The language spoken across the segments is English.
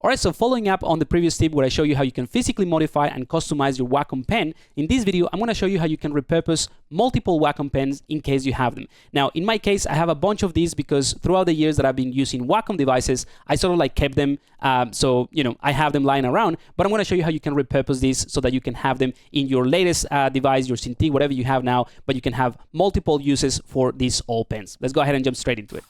All right, so following up on the previous tip where I show you how you can physically modify and customize your Wacom pen, in this video, I'm gonna show you how you can repurpose multiple Wacom pens in case you have them. Now, in my case, I have a bunch of these because throughout the years that I've been using Wacom devices, I sort of like kept them, so, you know, I have them lying around, but I'm gonna show you how you can repurpose these so that you can have them in your latest device, your Cintiq, whatever you have now, but you can have multiple uses for these old pens. Let's go ahead and jump straight into it.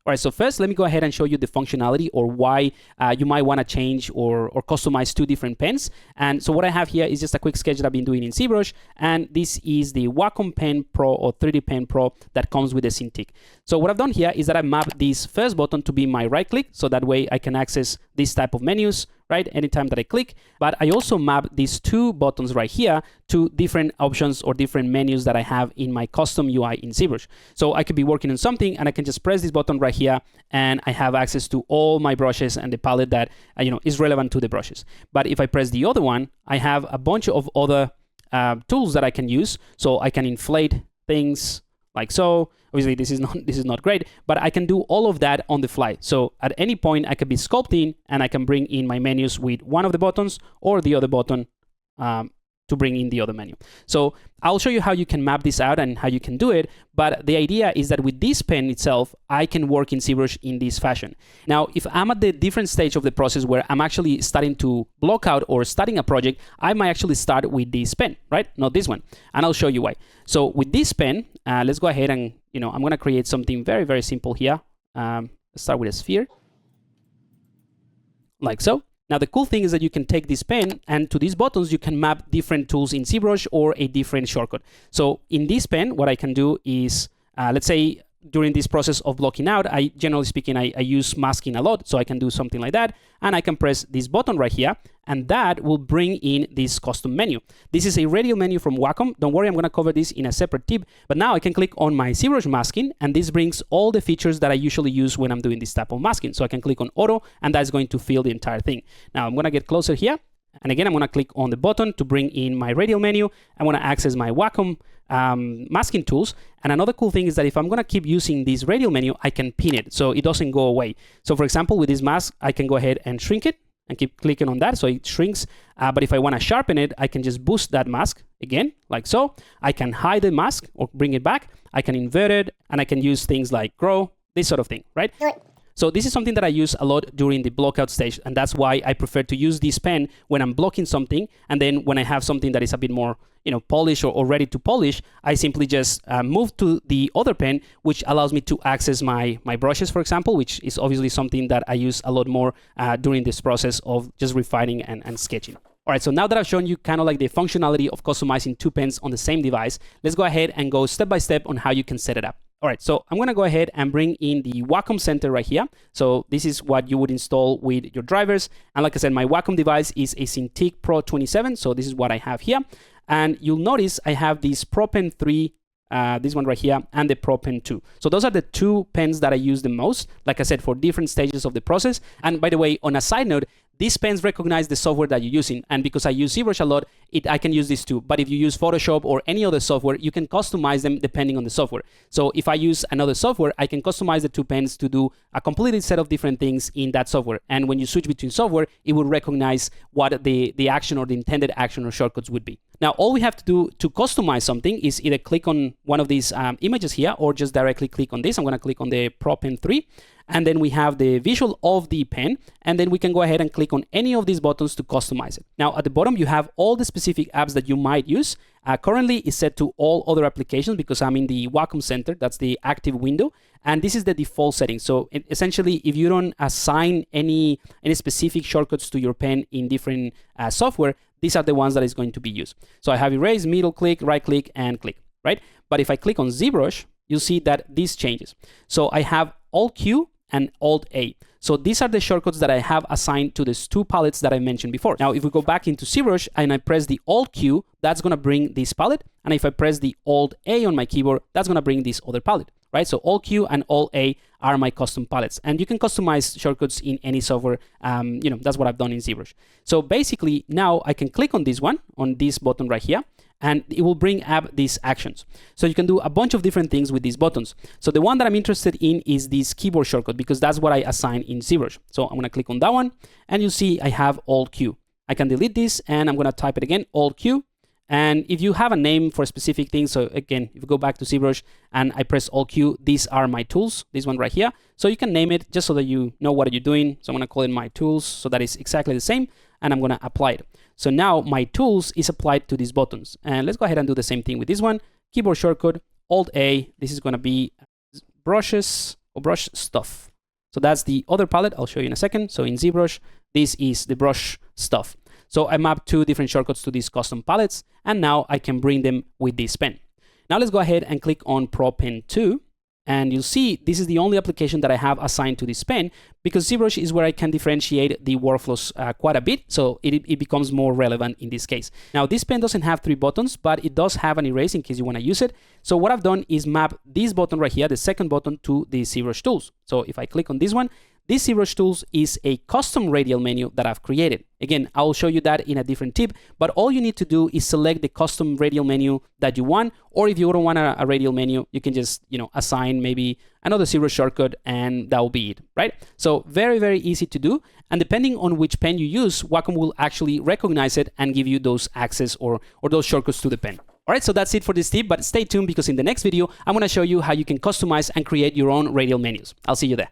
All right, so first, let me go ahead and show you the functionality or why you might want to change or customize two different pens. And so what I have here is just a quick sketch that I've been doing in ZBrush. And this is the Wacom Pen Pro or 3D Pen Pro that comes with the Cintiq. So what I've done here is that I mapped this first button to be my right click. So that way I can access this type of menus, right, anytime that I click. But I also mapped these two buttons right here to different options or different menus that I have in my custom UI in ZBrush. So I could be working on something and I can just press this button right here and I have access to all my brushes and the palette that is relevant to the brushes. But if I press the other one, I have a bunch of other tools that I can use. So I can inflate things like so. Obviously, this is not great, but I can do all of that on the fly. So at any point, I could be sculpting and I can bring in my menus with one of the buttons or the other button to bring in the other menu. So I'll show you how you can map this out and how you can do it. But the idea is that with this pen itself, I can work in ZBrush in this fashion. Now, if I'm at the different stage of the process where I'm actually starting to block out or starting a project, I might actually start with this pen, right? Not this one. And I'll show you why. So with this pen, let's go ahead and, I'm going to create something very, very simple here. Let's start with a sphere, like so. Now, the cool thing is that you can take this pen and to these buttons, you can map different tools in ZBrush or a different shortcut. So in this pen, what I can do is, let's say during this process of blocking out, generally speaking, I use masking a lot. So I can do something like that. And I can press this button right here. And that will bring in this custom menu. This is a radial menu from Wacom. Don't worry, I'm going to cover this in a separate tip. But now I can click on my ZBrush masking, and this brings all the features that I usually use when I'm doing this type of masking. So I can click on auto, and that's going to fill the entire thing. Now I'm going to get closer here. And again, I'm going to click on the button to bring in my radial menu. I want to access my Wacom masking tools. And another cool thing is that if I'm going to keep using this radial menu, I can pin it so it doesn't go away. So for example, with this mask, I can go ahead and shrink it and keep clicking on that so it shrinks. But if I want to sharpen it, I can just boost that mask again, like so. I can hide the mask or bring it back. I can invert it, and I can use things like grow, this sort of thing, right? So this is something that I use a lot during the blockout stage, and that's why I prefer to use this pen when I'm blocking something, and then when I have something that is a bit more, polished or ready to polish, I simply just move to the other pen, which allows me to access my brushes, for example, which is obviously something that I use a lot more during this process of just refining and sketching. All right, so now that I've shown you kind of like the functionality of customizing two pens on the same device, let's go ahead and go step by step on how you can set it up. All right, so I'm going to go ahead and bring in the Wacom Center right here. So this is what you would install with your drivers. And like I said, my Wacom device is a Cintiq Pro 27. So this is what I have here. And you'll notice I have this Pro Pen 3, this one right here, and the Pro Pen 2. So those are the two pens that I use the most, like I said, for different stages of the process. And by the way, on a side note, these pens recognize the software that you're using, and because I use ZBrush a lot, I can use this too. But if you use Photoshop or any other software, you can customize them depending on the software. So if I use another software, I can customize the two pens to do a completely set of different things in that software. And when you switch between software, it will recognize what the action or the intended action or shortcuts would be. Now, all we have to do to customize something is either click on one of these images here or just directly click on this. I'm going to click on the Pro Pen 3. And then we have the visual of the pen, and then we can go ahead and click on any of these buttons to customize it. Now, at the bottom, you have all the specific apps that you might use. Currently, it's set to all other applications because I'm in the Wacom Center. That's the active window. And this is the default setting. So essentially, if you don't assign any specific shortcuts to your pen in different software, these are the ones that is going to be used. So I have erase, middle click, right click, and click, right? But if I click on ZBrush, you'll see that this changes. So I have Alt Q and Alt A. So these are the shortcuts that I have assigned to these two palettes that I mentioned before. Now, if we go back into ZBrush and I press the Alt Q, that's going to bring this palette. And if I press the Alt A on my keyboard, that's going to bring this other palette, right? So Alt Q and Alt A are my custom palettes. And you can customize shortcuts in any software. That's what I've done in ZBrush. So basically, now I can click on this one, on this button right here. and it will bring up these actions. So you can do a bunch of different things with these buttons. So the one that I'm interested in is this keyboard shortcut, because that's what I assign in ZBrush. So I'm going to click on that one, and you'll see I have Alt Q. I can delete this, and I'm going to type it again, Alt Q. And if you have a name for a specific thing, so again, if you go back to ZBrush and I press Alt Q, these are my tools, this one right here. So you can name it just so that you know what you're doing. So I'm going to call it my tools, so that is exactly the same, and I'm going to apply it. So now my tools is applied to these buttons. And let's go ahead and do the same thing with this one. Keyboard shortcut, Alt A. This is going to be brushes or brush stuff. So that's the other palette. I'll show you in a second. So in ZBrush, this is the brush stuff. So I mapped 2 different shortcuts to these custom palettes, and now I can bring them with this pen. Now let's go ahead and click on Pro Pen 2. And you'll see this is the only application that I have assigned to this pen, because ZBrush is where I can differentiate the workflows quite a bit, so it becomes more relevant in this case. Now this pen doesn't have 3 buttons, but it does have an erase in case you want to use it. So what I've done is map this button right here, the second button, to the ZBrush tools. So if I click on this one, this ZBrush tools is a custom radial menu that I've created. Again, I'll show you that in a different tip, but all you need to do is select the custom radial menu that you want, or if you don't want a radial menu, you can just, assign maybe another ZBrush shortcut, and that will be it, right? So very, very easy to do. And depending on which pen you use, Wacom will actually recognize it and give you those access or those shortcuts to the pen. All right, so that's it for this tip, but stay tuned, because in the next video, I'm going to show you how you can customize and create your own radial menus. I'll see you there.